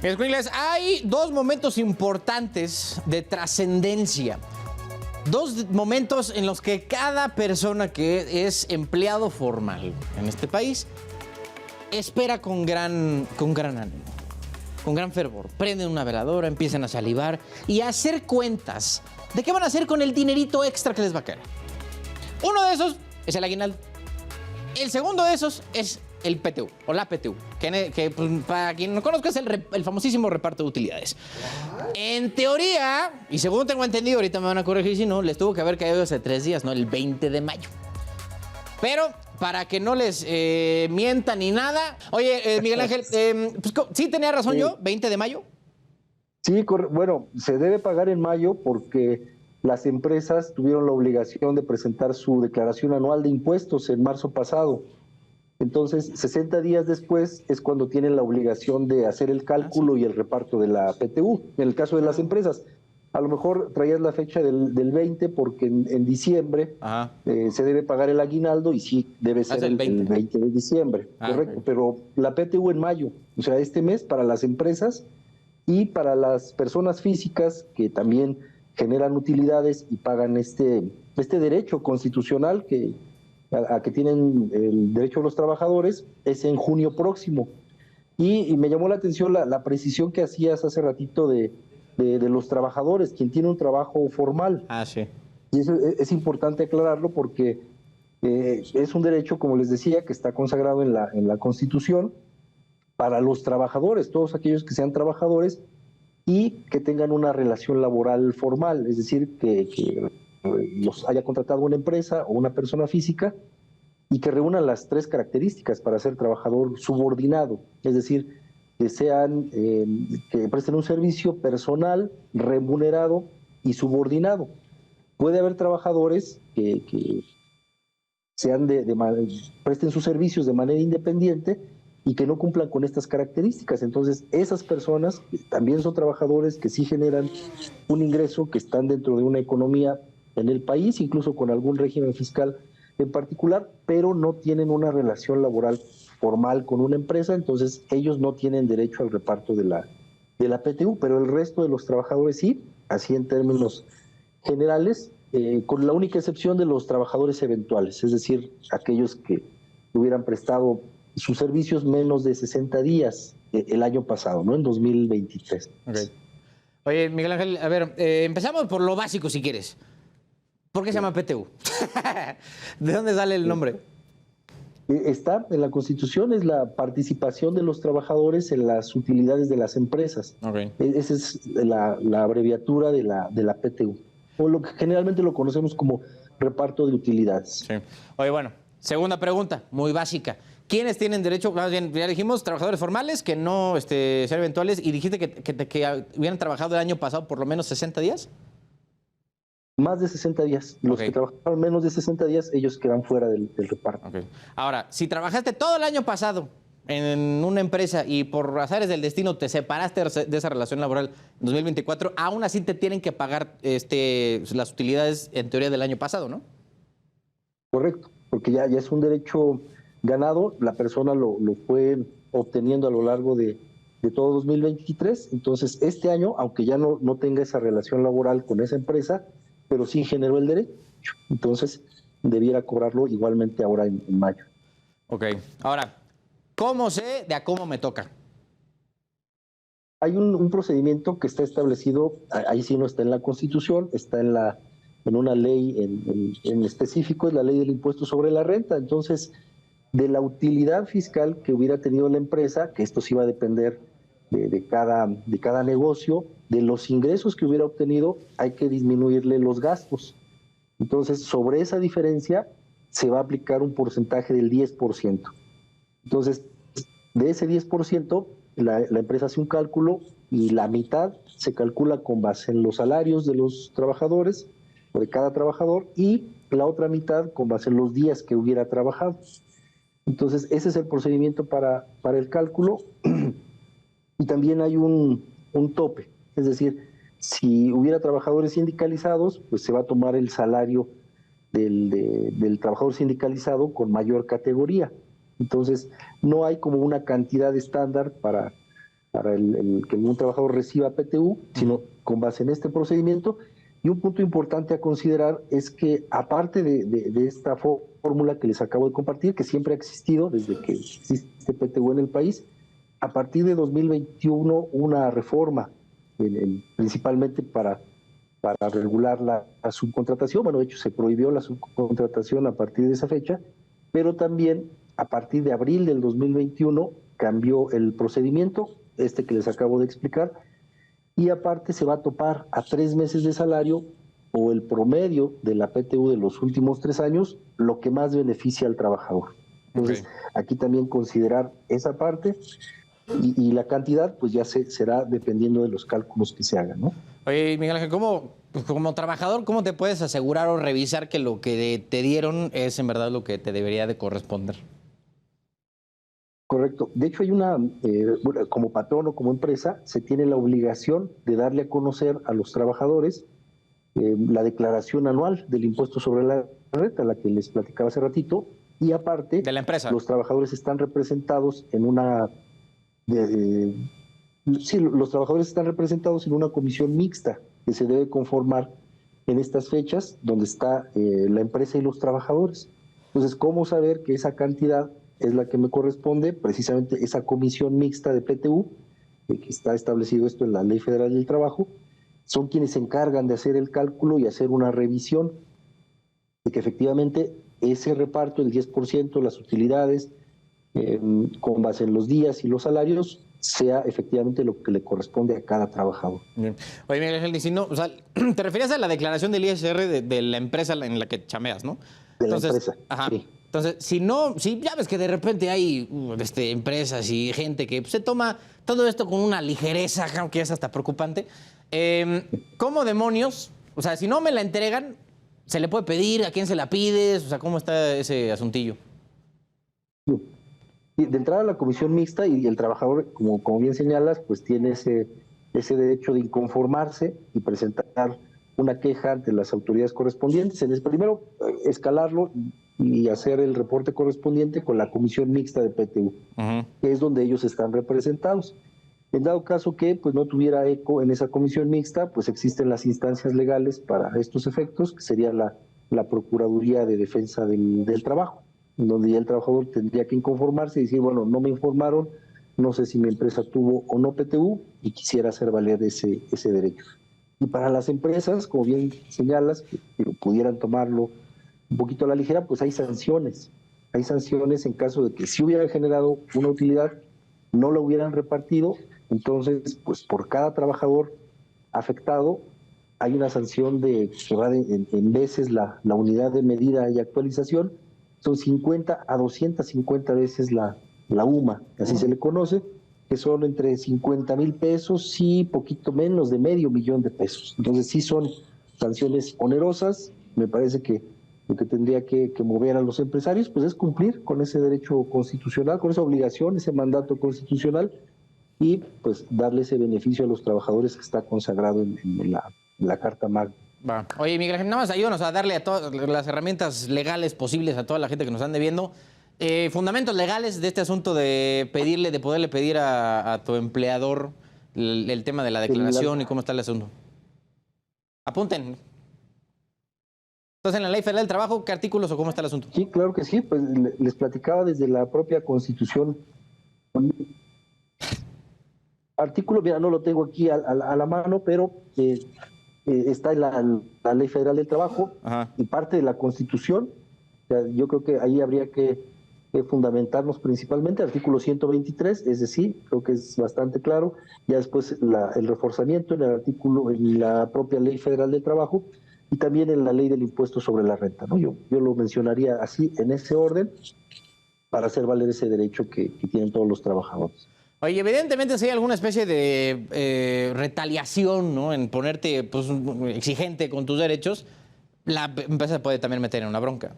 Escuincles, hay dos momentos importantes de trascendencia. Dos momentos en los que cada persona que es empleado formal en este país espera con gran ánimo, con gran fervor. Prenden una veladora, empiezan a salivar y a hacer cuentas de qué van a hacer con el dinerito extra que les va a caer. Uno de esos es el aguinaldo. El segundo de esos es el PTU, o la PTU, que pues, para quien no conozca es el famosísimo reparto de utilidades. En teoría, y según tengo entendido, ahorita me van a corregir si no, les tuvo que haber caído hace 3 días, ¿no? El 20 de mayo. Pero, para que no les mientan ni nada... Oye, Miguel Ángel, pues, ¿sí tenía razón yo? ¿20 de mayo? Sí, bueno, se debe pagar en mayo porque las empresas tuvieron la obligación de presentar su declaración anual de impuestos en marzo pasado. Entonces, 60 días después es cuando tienen la obligación de hacer el cálculo y el reparto de la PTU, en el caso de las empresas. A lo mejor traías la fecha del 20 porque en diciembre se debe pagar el aguinaldo y sí debe ser el 20 de diciembre, correcto. Okay. Pero la PTU en mayo, o sea, este mes para las empresas y para las personas físicas que también generan utilidades y pagan este derecho constitucional a que tienen el derecho de los trabajadores, es en junio próximo. Y me llamó la atención la precisión que hacías hace ratito de los trabajadores, quien tiene un trabajo formal. Sí. Y eso es importante aclararlo porque es un derecho, como les decía, que está consagrado en la Constitución para los trabajadores, todos aquellos que sean trabajadores y que tengan una relación laboral formal, es decir, que los haya contratado una empresa o una persona física y que reúnan las 3 características para ser trabajador subordinado, es decir, que que presten un servicio personal, remunerado y subordinado. Puede haber trabajadores que presten sus servicios de manera independiente y que no cumplan con estas características. Entonces, esas personas también son trabajadores que sí generan un ingreso, que están dentro de una economía en el país, incluso con algún régimen fiscal en particular, pero no tienen una relación laboral formal con una empresa, entonces ellos no tienen derecho al reparto de la PTU, pero el resto de los trabajadores sí, así en términos generales, con la única excepción de los trabajadores eventuales, es decir, aquellos que hubieran prestado sus servicios menos de 60 días el año pasado, ¿no? En 2023. Okay. Oye, Miguel Ángel, a ver, empezamos por lo básico si quieres. ¿Por qué se llama PTU? ¿De dónde sale el nombre? Está en la Constitución, es la participación de los trabajadores en las utilidades de las empresas. Okay. Esa es la abreviatura de la PTU, o lo que generalmente lo conocemos como reparto de utilidades. Sí. Oye, bueno, segunda pregunta, muy básica. ¿Quiénes tienen derecho? Más bien, ya dijimos, trabajadores formales que no sean eventuales, y dijiste que hubieran trabajado el año pasado por lo menos 60 días. Más de 60 días. Los que trabajaron menos de 60 días, ellos quedan fuera del reparto. Okay. Ahora, si trabajaste todo el año pasado en una empresa y por azares del destino te separaste de esa relación laboral en 2024, aún así te tienen que pagar las utilidades en teoría del año pasado, ¿no? Correcto, porque ya es un derecho ganado, la persona lo fue obteniendo a lo largo de todo 2023, entonces este año, aunque ya no tenga esa relación laboral con esa empresa, pero sí generó el derecho, entonces debiera cobrarlo igualmente ahora en mayo. Ok, ahora, ¿cómo sé de a cómo me toca? Hay un procedimiento que está establecido, ahí sí no está en la Constitución, está en una ley en específico, es la ley del impuesto sobre la renta. Entonces, de la utilidad fiscal que hubiera tenido la empresa, que esto sí va a depender de cada negocio, de los ingresos que hubiera obtenido, hay que disminuirle los gastos. Entonces, sobre esa diferencia se va a aplicar un porcentaje del 10%. Entonces, de ese 10%, la empresa hace un cálculo y la mitad se calcula con base en los salarios de los trabajadores o de cada trabajador y la otra mitad con base en los días que hubiera trabajado. Entonces, ese es el procedimiento para el cálculo. Y también hay un tope, es decir, si hubiera trabajadores sindicalizados, pues se va a tomar el salario del trabajador sindicalizado con mayor categoría. Entonces, no hay como una cantidad estándar para para que un trabajador reciba PTU, sino con base en este procedimiento. Y un punto importante a considerar es que aparte de esta fórmula que les acabo de compartir, que siempre ha existido desde que existe PTU en el país, a partir de 2021 una reforma, principalmente para regular la subcontratación. Bueno, de hecho se prohibió la subcontratación a partir de esa fecha, pero también a partir de abril del 2021 cambió el procedimiento, que les acabo de explicar, y aparte se va a topar a 3 meses de salario o el promedio de la PTU de los últimos 3 años, lo que más beneficia al trabajador. Entonces, aquí también considerar esa parte y la cantidad, pues ya será dependiendo de los cálculos que se hagan, ¿no? Oye, Miguel Ángel, como trabajador, ¿cómo te puedes asegurar o revisar que lo que te dieron es en verdad lo que te debería de corresponder? Correcto. De hecho, hay como patrón o como empresa, se tiene la obligación de darle a conocer a los trabajadores la declaración anual del impuesto sobre la renta, la que les platicaba hace ratito, y aparte, de la empresa. Los trabajadores están representados en una comisión mixta que se debe conformar en estas fechas, donde está la empresa y los trabajadores. Entonces, ¿cómo saber que esa cantidad es la que me corresponde? Precisamente esa comisión mixta de PTU, que está establecido esto en la Ley Federal del Trabajo, son quienes se encargan de hacer el cálculo y hacer una revisión de que efectivamente ese reparto, el 10% de las utilidades, con base en los días y los salarios, sea efectivamente lo que le corresponde a cada trabajador. Bien. Oye, Miguel Ángel, si no, o sea, te referías a la declaración del ISR de la empresa en la que chameas, ¿no? De la empresa, ajá. Sí. Entonces, si ya ves que de repente hay empresas y gente que se toma todo esto con una ligereza, aunque es hasta preocupante, ¿cómo demonios? O sea, si no me la entregan, ¿se le puede pedir? ¿A quién se la pides? O sea, ¿cómo está ese asuntillo? De entrada, la comisión mixta y el trabajador, como bien señalas, pues tiene ese derecho de inconformarse y presentar una queja ante las autoridades correspondientes. Primero, escalarlo y hacer el reporte correspondiente con la comisión mixta de PTU, que es donde ellos están representados. En dado caso que pues no tuviera eco en esa comisión mixta, pues existen las instancias legales para estos efectos, que sería la Procuraduría de Defensa del Trabajo, donde ya el trabajador tendría que inconformarse y decir, bueno, no me informaron, no sé si mi empresa tuvo o no PTU y quisiera hacer valer ese derecho. Y para las empresas, como bien señalas, que pudieran tomarlo un poquito a la ligera, pues hay sanciones. Hay sanciones en caso de que si hubieran generado una utilidad, no la hubieran repartido, entonces, pues por cada trabajador afectado hay una sanción que va en veces la unidad de medida y actualización, son 50 a 250 veces la UMA, así se le conoce, que son entre 50,000 pesos y poquito menos de $500,000 de pesos. Entonces sí son sanciones onerosas. Me parece que lo que tendría que mover a los empresarios pues es cumplir con ese derecho constitucional, con esa obligación, ese mandato constitucional, y pues darle ese beneficio a los trabajadores que está consagrado en la Carta Magna. Va. Oye, Miguel Ángel, nada más ayúdanos a darle a todas las herramientas legales posibles a toda la gente que nos están debiendo. Fundamentos legales de este asunto de poderle pedir a tu empleador el tema de la declaración y cómo está el asunto. Apunten. Entonces, en la Ley Federal del Trabajo, ¿qué artículos o cómo está el asunto? Sí, claro que sí. Pues les platicaba desde la propia Constitución. Artículo, mira, no lo tengo aquí a la mano, pero está en la Ley Federal del Trabajo. Ajá. Y parte de la Constitución. O sea, yo creo que ahí habría que fundamentarnos principalmente. Artículo 123, es decir, creo que es bastante claro. Ya después el reforzamiento en la propia Ley Federal del Trabajo y también en la Ley del Impuesto sobre la Renta, ¿no? Yo lo mencionaría así, en ese orden, para hacer valer ese derecho que tienen todos los trabajadores. Oye, evidentemente si hay alguna especie de retaliación, ¿no?, en ponerte pues, exigente con tus derechos, la empresa puede también meter en una bronca.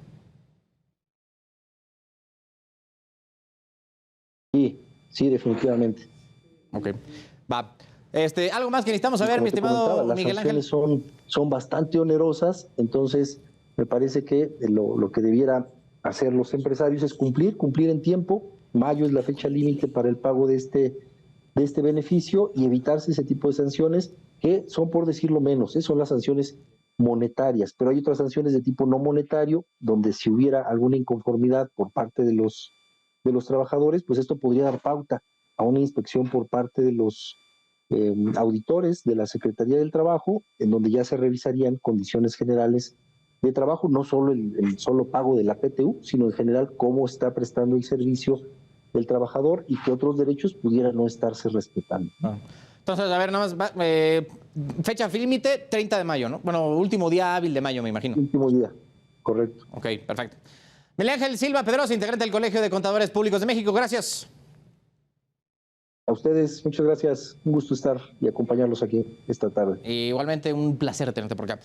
Sí, definitivamente. Ok, va. Algo más que necesitamos saber, mi estimado Miguel Ángel. Las sanciones son bastante onerosas, entonces me parece que lo que debiera hacer los empresarios es cumplir en tiempo. Mayo es la fecha límite para el pago de de este beneficio y evitarse ese tipo de sanciones que son, por decirlo menos, son las sanciones monetarias, pero hay otras sanciones de tipo no monetario, donde si hubiera alguna inconformidad por parte de los trabajadores, pues esto podría dar pauta a una inspección por parte de los auditores de la Secretaría del Trabajo, en donde ya se revisarían condiciones generales de trabajo, no solo el solo pago de la PTU, sino en general cómo está prestando el servicio del trabajador y que otros derechos pudieran no estarse respetando. Entonces, a ver, nada más, fecha límite, 30 de mayo, ¿no? Bueno, último día hábil de mayo, me imagino. Último día, correcto. Ok, perfecto. Miguel Ángel Silva Pedrosa, integrante del Colegio de Contadores Públicos de México, gracias. A ustedes, muchas gracias. Un gusto estar y acompañarlos aquí esta tarde. Igualmente, un placer tenerte por acá.